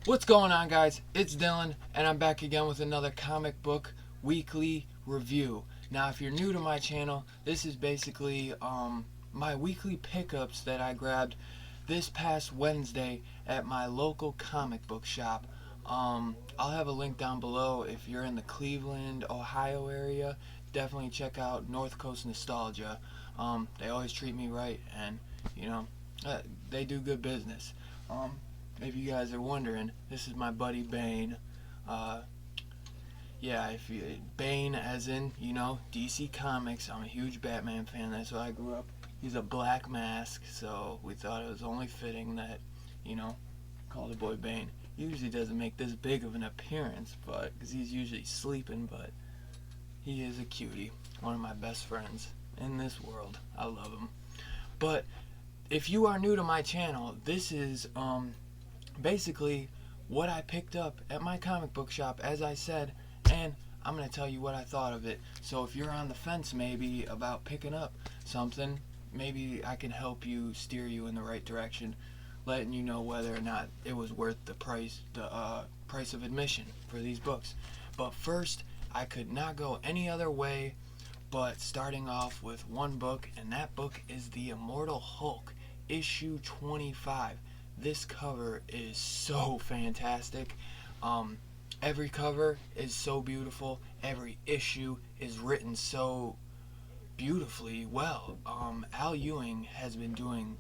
What's going on, guys? It's Dylan, and I'm back again with another comic book weekly review. Now, if you're new to my channel, this is basically my weekly pickups that I grabbed this past Wednesday at my local comic book shop. I'll have a link down below if you're in the Cleveland, Ohio area. Definitely check out North Coast Nostalgia. They always treat me right, and they do good business. If you guys are wondering, this is my buddy Bane. Bane as in, DC Comics. I'm a huge Batman fan. That's why I grew up. He's a Black Mask, so we thought it was only fitting that, call the boy Bane. He usually doesn't make this big of an appearance, because he's usually sleeping, but he is a cutie. One of my best friends in this world. I love him. But if you are new to my channel, this is, basically what I picked up at my comic book shop, as I said, and I'm going to tell you what I thought of it. So if you're on the fence maybe about picking up something, maybe I can help you, steer you in the right direction, letting you know whether or not it was worth the price of admission for these books. But first, I could not go any other way but starting off with one book, and that book is the Immortal Hulk, issue 25. This cover is so fantastic. Every cover is so beautiful. Every issue is written so beautifully well. Al Ewing has been doing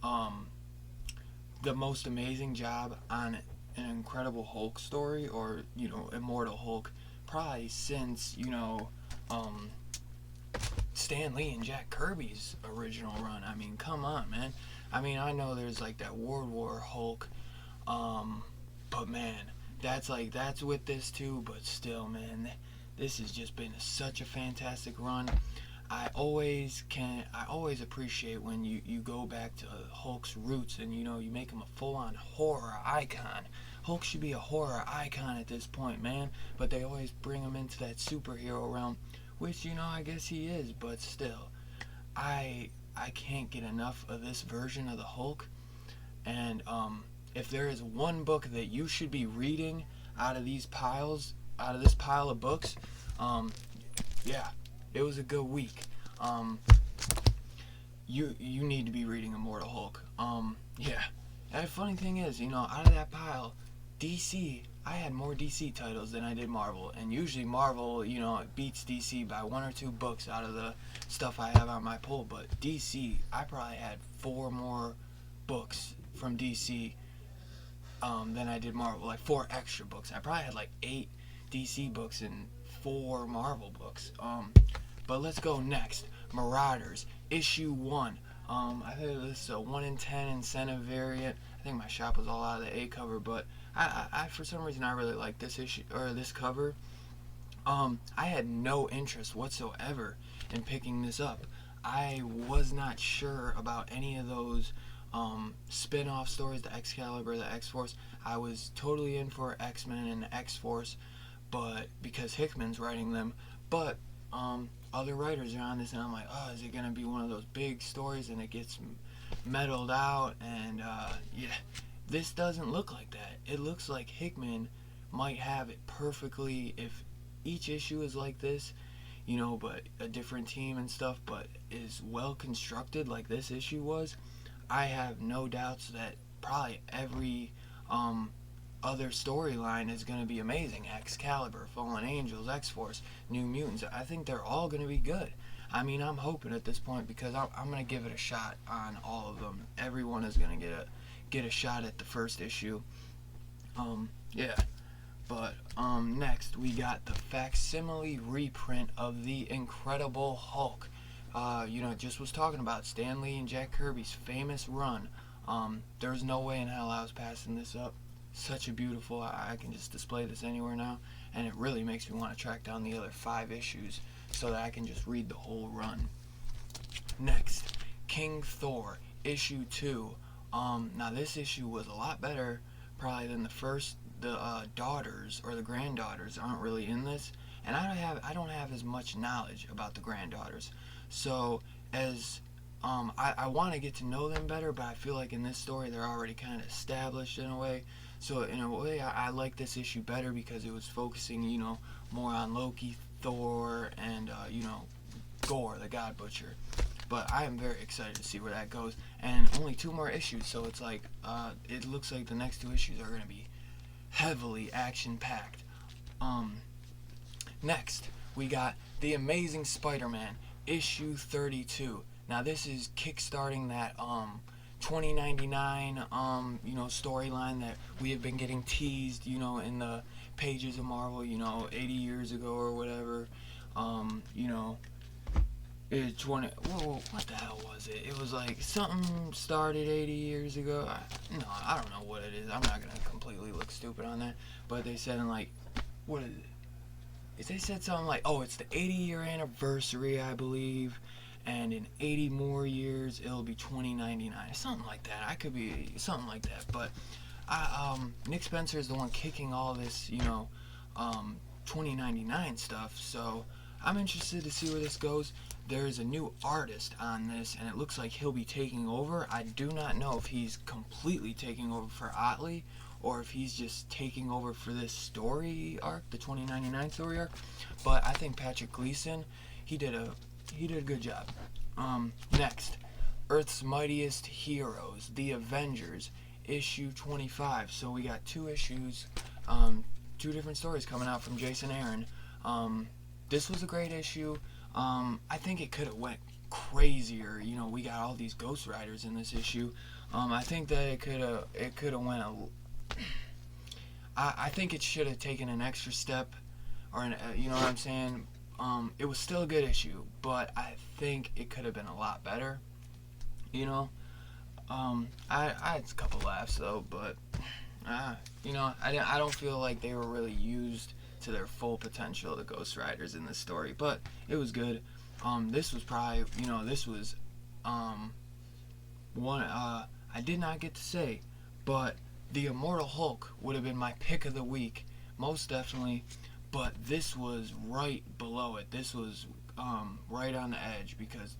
the most amazing job on an Incredible Hulk story, or Immortal Hulk, probably since Stan Lee and Jack Kirby's original run. I mean, come on, man. I mean, I know there's like that World War Hulk, but man, that's with this too. But still, man, this has just been such a fantastic run. I always appreciate when you go back to Hulk's roots and you make him a full-on horror icon. Hulk should be a horror icon at this point, man. But they always bring him into that superhero realm, which I guess he is. But still, I can't get enough of this version of the Hulk. And if there is one book that you should be reading out of this pile of books, it was a good week. You need to be reading Immortal Hulk. And the funny thing is, out of that pile, DC, I had more DC titles than I did Marvel, and usually Marvel, it beats DC by one or two books out of the stuff I have on my pull. But DC, I probably had 4 more books from DC than I did Marvel, like 4 extra books. I probably had like 8 DC books and 4 Marvel books. But let's go next. Marauders, issue 1. I think this is a 1 in 10 incentive variant. I think my shop was all out of the A cover, but I for some reason I really like this issue, or this cover. I had no interest whatsoever in picking this up. I was not sure about any of those spin-off stories, the Excalibur, the X-Force. I was totally in for X-Men and X-Force, but because Hickman's writing them, but other writers are on this, and I'm like, oh, is it gonna be one of those big stories and it gets meddled out? And this doesn't look like that. It looks like Hickman might have it perfectly if each issue is like this, but a different team and stuff, but is well constructed like this issue was. I have no doubts that probably every other storyline is going to be amazing. Excalibur, Fallen Angels, X-Force, New Mutants. I think they're all going to be good. I mean, I'm hoping at this point, because I'm going to give it a shot on all of them. Everyone is going to get a shot at the first issue. But next we got the facsimile reprint of the Incredible Hulk. Just was talking about Stan Lee and Jack Kirby's famous run. There's no way in hell I was passing this up. Such a beautiful, I can just display this anywhere now, and it really makes me want to track down the other 5 issues so that I can just read the whole run. Next, King Thor, issue 2. Now this issue was a lot better probably than the first. The daughters or the granddaughters aren't really in this, and I don't have as much knowledge about the granddaughters. So as I want to get to know them better, but I feel like in this story they're already kind of established in a way. So in a way, I like this issue better because it was focusing, more on Loki, Thor, and Gore, the God Butcher. But I am very excited to see where that goes. And only 2 more issues, so it's like it looks like the next 2 issues are going to be heavily action-packed. Next, we got The Amazing Spider-Man, issue 32. Now this is kickstarting that 2099 storyline that we have been getting teased, in the pages of Marvel, 80 years ago or whatever. It's what the hell was it? It was like something started 80 years ago. I don't know what it is. I'm not gonna completely look stupid on that. But they said what is it? They said something like, oh, it's the 80-year anniversary, I believe, and in 80 more years it'll be 2099, something like that. I could be something like that. But Nick Spencer is the one kicking all this, 2099 stuff. So I'm interested to see where this goes. There's a new artist on this, and it looks like he'll be taking over. I do not know if he's completely taking over for Otley, or if he's just taking over for this story arc, the 2099 story arc. But I think Patrick Gleason, he did a good job. Next, Earth's Mightiest Heroes, The Avengers, issue 25. So we got 2 issues, 2 different stories coming out from Jason Aaron. This was a great issue. I think it could have went crazier. We got all these Ghost Riders in this issue. I think that it could have went I think it should have taken an extra step, or you know what I'm saying. It was still a good issue, but I think it could have been a lot better. I had a couple laughs though, but I don't feel like they were really used to their full potential, the Ghost Riders in this story, but it was good. This was probably, this was one I did not get to say, but the Immortal Hulk would have been my pick of the week, most definitely, but this was right below it. This was right on the edge, because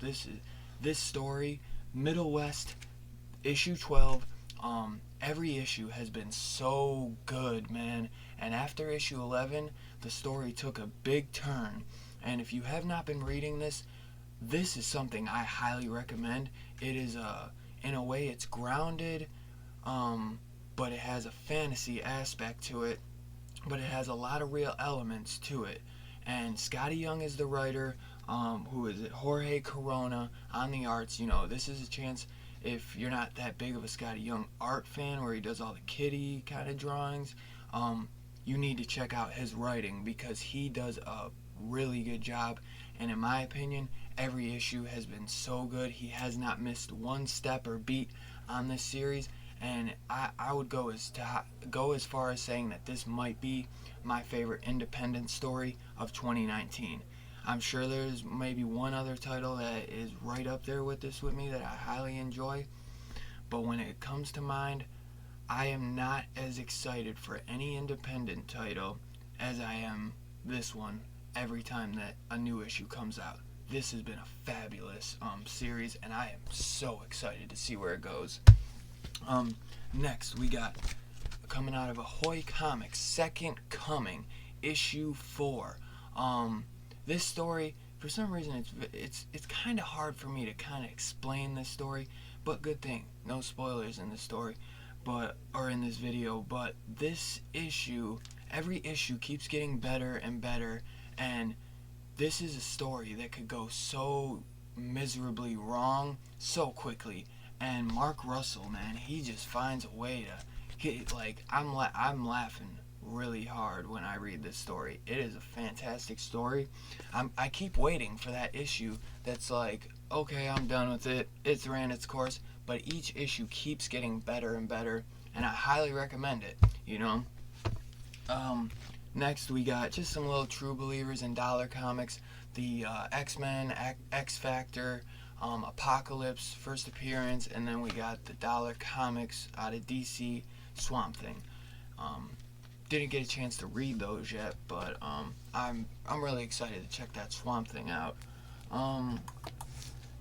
this story, Middle West, issue 12, every issue has been so good, man. And after issue 11, the story took a big turn. And if you have not been reading this is something I highly recommend. It is in a way, it's grounded, but it has a fantasy aspect to it, but it has a lot of real elements to it. And Scotty Young is the writer. Who is it? Jorge Corona on the arts. This is a chance, if you're not that big of a Scotty Young art fan, where he does all the kitty kind of drawings, you need to check out his writing, because he does a really good job. And in my opinion, every issue has been so good. He has not missed one step or beat on this series, and I would go as far as saying that this might be my favorite independent story of 2019. I'm sure there's maybe one other title that is right up there with this with me that I highly enjoy, but when it comes to mind, I am not as excited for any independent title as I am this one every time that a new issue comes out. This has been a fabulous series, and I am so excited to see where it goes. Next, we got, coming out of Ahoy Comic, Second Coming, issue 4. This story, for some reason, it's kind of hard for me to kind of explain this story, but good thing, no spoilers in this story, or in this video. But this issue, every issue keeps getting better and better, and this is a story that could go so miserably wrong so quickly. And Mark Russell, man, he just finds a way to get, I'm laughing really hard when I read this story. It is a fantastic story. I keep waiting for that issue that's like, okay, I'm done with it, it's ran its course, but each issue keeps getting better and better, and I highly recommend it. Next, we got just some little true believers in dollar comics. The X-Men, X Factor, Apocalypse, first appearance, and then we got the dollar comics out of DC, Swamp Thing. Didn't get a chance to read those yet, but I'm really excited to check that Swamp Thing out.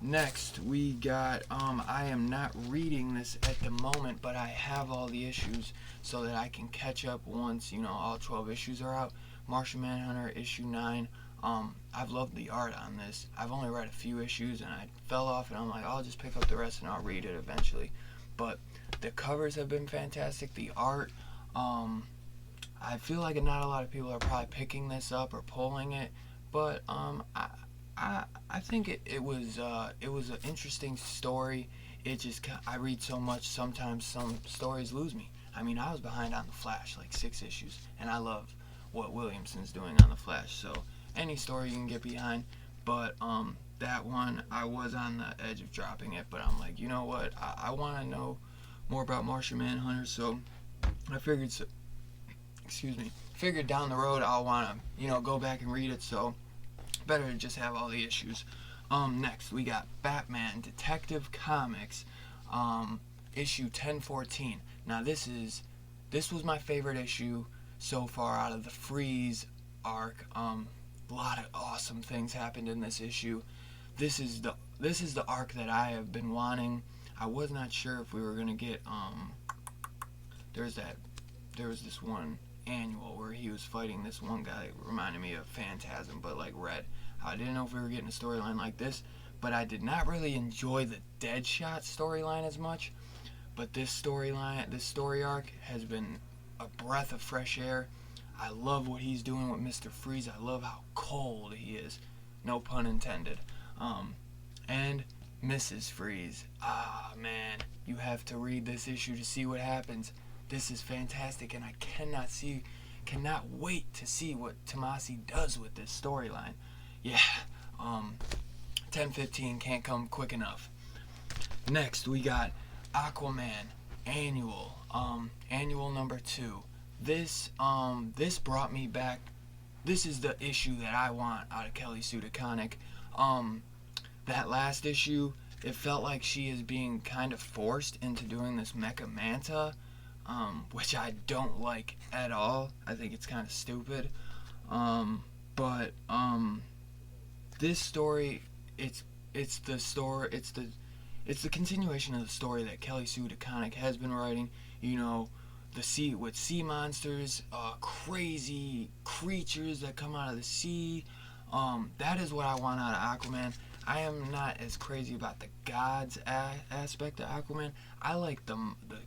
Next, we got, I am not reading this at the moment, but I have all the issues so that I can catch up once, all 12 issues are out. Martian Manhunter, issue 9. I've loved the art on this. I've only read a few issues and I fell off, and I'm like, I'll just pick up the rest and I'll read it eventually. But the covers have been fantastic. The art, I feel like not a lot of people are probably picking this up or pulling it, but I think it was an interesting story. I read so much, sometimes some stories lose me. I mean, I was behind on The Flash, like 6 issues, and I love what Williamson's doing on The Flash, so any story you can get behind. But that one, I was on the edge of dropping it, but I'm like, you know what, I want to know more about Martian Manhunter, so I figured, figured down the road I'll want to, go back and read it, so better to just have all the issues. Next, we got Batman Detective Comics, issue 1014. Now, this was my favorite issue so far out of the Freeze arc. A lot of awesome things happened in this issue. This is the arc that I have been wanting. I was not sure if we were gonna get there was this one annual where he was fighting this one guy that reminded me of Phantasm, but like Red. I didn't know if we were getting a storyline like this, but I did not really enjoy the Deadshot storyline as much. But this story arc has been a breath of fresh air. I love what he's doing with Mr. Freeze. I love how cold he is. No pun intended. And Mrs. Freeze. Ah, man. You have to read this issue to see what happens. This is fantastic, and I cannot wait to see what Tomasi does with this storyline. Yeah. 10-15 can't come quick enough. Next, we got Aquaman annual number 2. This brought me back. This is the issue that I want out of Kelly Sue DeConnick. That last issue, it felt like she is being kind of forced into doing this Mecha Manta, which I don't like at all. I think it's kind of stupid. But this story, it's the continuation of the story that Kelly Sue DeConnick has been writing. The sea with sea monsters, crazy creatures that come out of the sea. That is what I want out of Aquaman. I am not as crazy about the gods aspect of Aquaman. I like the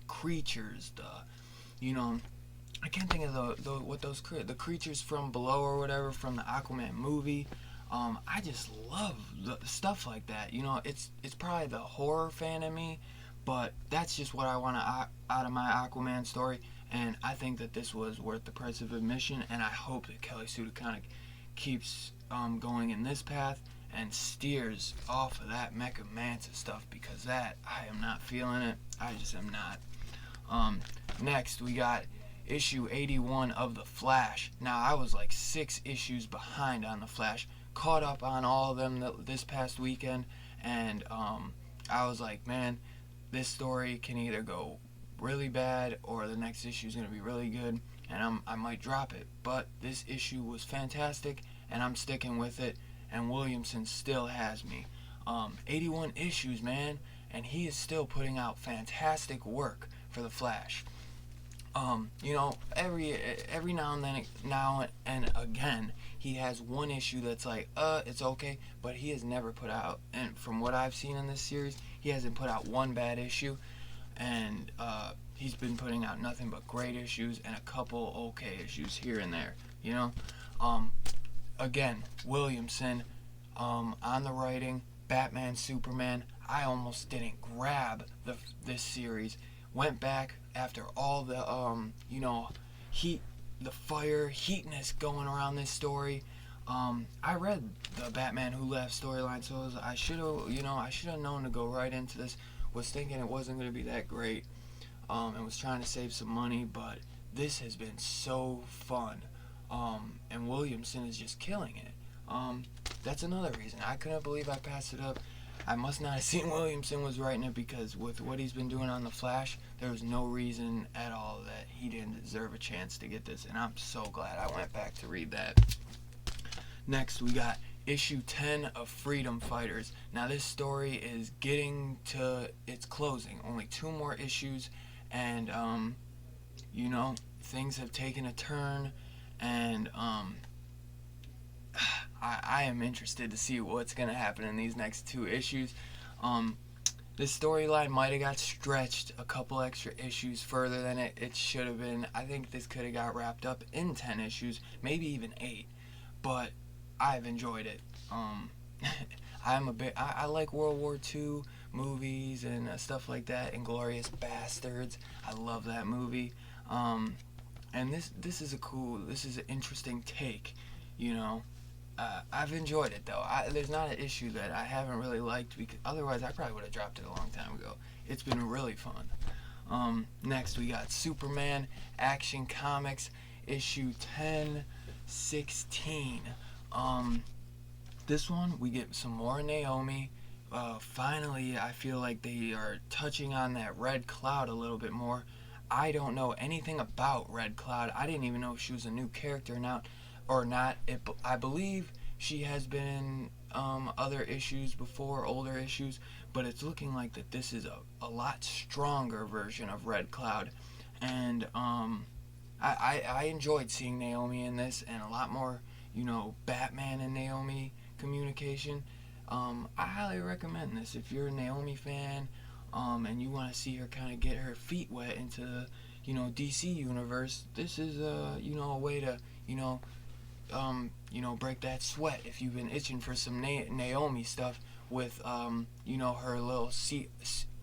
creatures, I can't think of the creatures from below or whatever from the Aquaman movie. I just love the stuff like that. It's probably the horror fan in me, but that's just what I want out of my Aquaman story, and I think that this was worth the price of admission, and I hope that Kelly Sue DeConnick keeps going in this path and steers off of that Mecha Manta stuff, because that, I am not feeling it. I just am not. Next, we got issue 81 of The Flash. Now, I was like 6 issues behind on The Flash, caught up on all of them this past weekend, and I was like, man, this story can either go really bad or the next issue is going to be really good, and I might drop it. But this issue was fantastic, and I'm sticking with it, and Williamson still has me. 81 issues, man, and he is still putting out fantastic work for The Flash. Every now and again, he has one issue that's like, it's okay, but he has never put out, and from what I've seen in this series, he hasn't put out one bad issue, and he's been putting out nothing but great issues and a couple okay issues here and there, Again, Williamson, on the writing, Batman, Superman, I almost didn't grab this series. Went back after all the, the heatness going around this story. I read the Batman Who Left storyline, so I should have known to go right into this. Was thinking it wasn't going to be that great, and was trying to save some money, but this has been so fun, and Williamson is just killing it. That's another reason. I couldn't believe I passed it up. I must not have seen Williamson was writing it, because with what he's been doing on The Flash, there was no reason at all that he didn't deserve a chance to get this, and I'm so glad I went back to read that. Next, we got issue 10 of Freedom Fighters. Now this story is getting to its closing. Only 2 more issues, and you know, things have taken a turn, and I am interested to see what's gonna happen in these next 2 issues. This storyline might have got stretched a couple extra issues further than it should have been. I think this could have got wrapped up in 10 issues, maybe even 8. But I've enjoyed it. I like World War II movies and stuff like that. Inglourious Bastards. I love that movie. And this is an interesting take, you know. I've enjoyed it though. There's not an issue that I haven't really liked, because otherwise I probably would have dropped it a long time ago. It's been really fun. Next we got Superman Action Comics issue 10/16. This one we get some more Naomi. Finally, I feel like they are touching on that Red Cloud a little bit more. I don't know anything about Red Cloud. I didn't even know if she was a new character now or not. I believe she has been in other issues before, older issues, but it's looking like that this is a lot stronger version of Red Cloud. And I enjoyed seeing Naomi in this, and a lot more, you know, Batman and Naomi communication. I highly recommend this if you're a Naomi fan, and you want to see her kind of get her feet wet into the, you know, DC universe. This is you know, a way to, you know, break that sweat if you've been itching for some Naomi stuff with you know, her little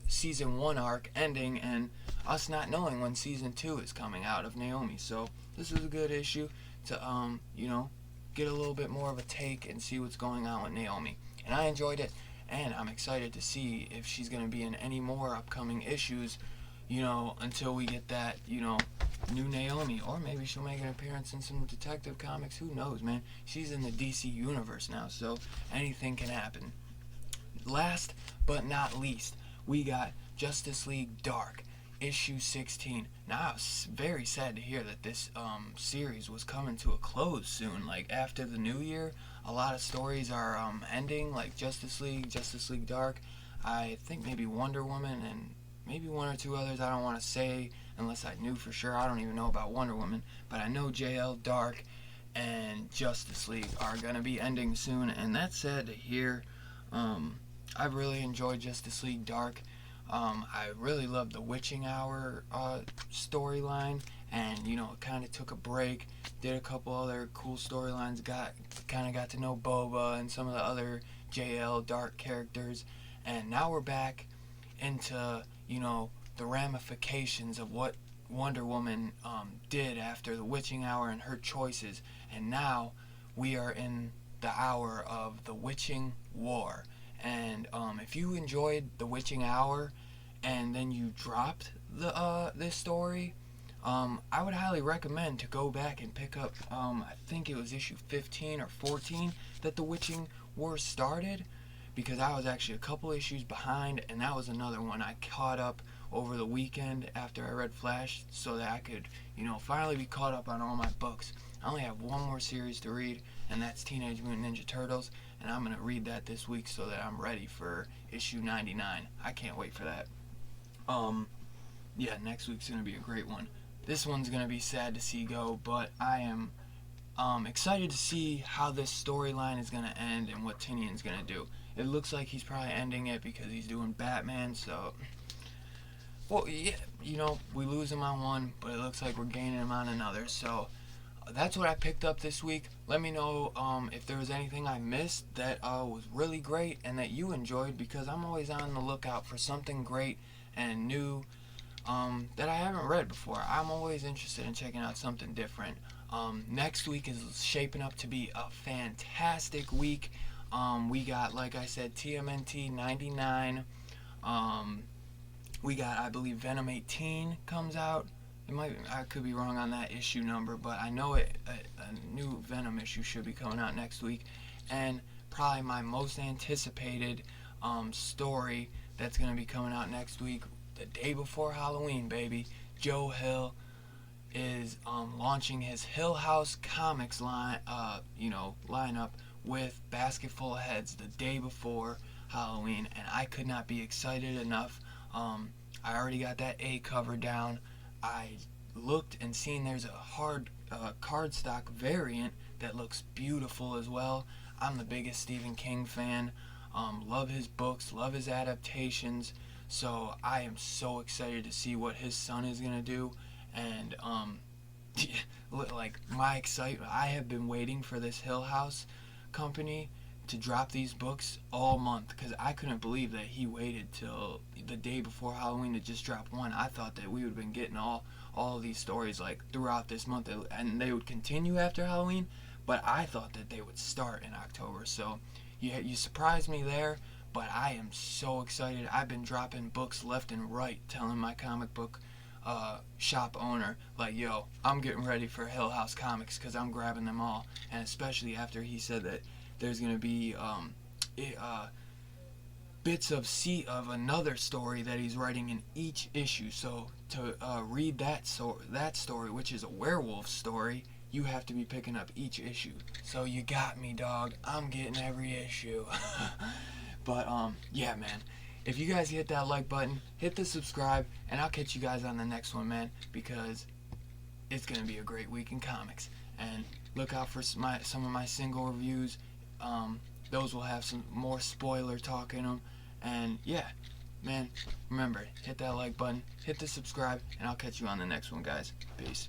season 1 arc ending and us not knowing when season 2 is coming out of Naomi. So this is a good issue to you know, get a little bit more of a take and see what's going on with Naomi. And I enjoyed it, and I'm excited to see if she's going to be in any more upcoming issues, you know, until we get that, you know, new Naomi. Or maybe she'll make an appearance in some Detective Comics. Who knows, man? She's in the DC universe now, so anything can happen. Last but not least, we got Justice League Dark issue 16. Now, I was very sad to hear that this series was coming to a close soon. Like, after the new year, a lot of stories are ending, like Justice League Dark. I think maybe Wonder Woman, and maybe 1 or 2 others I don't want to say unless I knew for sure. I don't even know about Wonder Woman, but I know JL, Dark, and Justice League are going to be ending soon, and that's sad to hear. I've really enjoyed Justice League Dark. I really loved the Witching Hour storyline, and, you know, it kind of took a break, did a couple other cool storylines, got to know Boba and some of the other JL Dark characters, and now we're back into, you know, the ramifications of what Wonder Woman did after the Witching Hour and her choices, and now we are in the hour of the Witching War. And if you enjoyed the Witching Hour and then you dropped this story, I would highly recommend to go back and pick up, I think it was issue 15 or 14 that the Witching War started, because I was actually a couple issues behind, and that was another one I caught up over the weekend after I read Flash, so that I could, you know, finally be caught up on all my books. I only have one more series to read, and that's Teenage Mutant Ninja Turtles, and I'm going to read that this week so that I'm ready for issue 99. I can't wait for that. Yeah, next week's going to be a great one. This one's going to be sad to see go, but I am excited to see how this storyline is going to end and what Tinian's going to do. It looks like he's probably ending it because he's doing Batman, so... Well, yeah, you know, we lose him on one, but it looks like we're gaining him on another, so... That's what I picked up this week. Let me know if there was anything I missed that was really great and that you enjoyed, because I'm always on the lookout for something great and new that I haven't read before. I'm always interested in checking out something different. Next week is shaping up to be a fantastic week. We got, like I said, TMNT 99. We got, I believe, Venom 18 comes out. I could be wrong on that issue number, but I know a new Venom issue should be coming out next week. And probably my most anticipated story that's going to be coming out next week, the day before Halloween, baby. Joe Hill is launching his Hill House Comics lineup with Basket Full of Heads the day before Halloween, and I could not be excited enough. I already got that A cover down. I looked and seen there's a hard cardstock variant that looks beautiful as well. I'm the biggest Stephen King fan. Love his books, love his adaptations. So I am so excited to see what his son is gonna do, and like my excitement. I have been waiting for this Hill House company to drop these books all month, because I couldn't believe that he waited till the day before Halloween to just drop one. I thought that we would have been getting all of these stories like throughout this month, and they would continue after Halloween, but I thought that they would start in October. So you surprised me there, but I am so excited. I've been dropping books left and right, telling my comic book shop owner, like, yo, I'm getting ready for Hill House Comics, because I'm grabbing them all. And especially after he said that there's going to be bits of another story that he's writing in each issue. So to read that story, which is a werewolf story, you have to be picking up each issue. So you got me, dog. I'm getting every issue. But yeah, man. If you guys hit that like button, hit the subscribe, and I'll catch you guys on the next one, man, because it's going to be a great week in comics. And look out for some of my single reviews. Those will have some more spoiler talk in them. And yeah, man, remember, hit that like button, hit the subscribe, and I'll catch you on the next one, guys. Peace.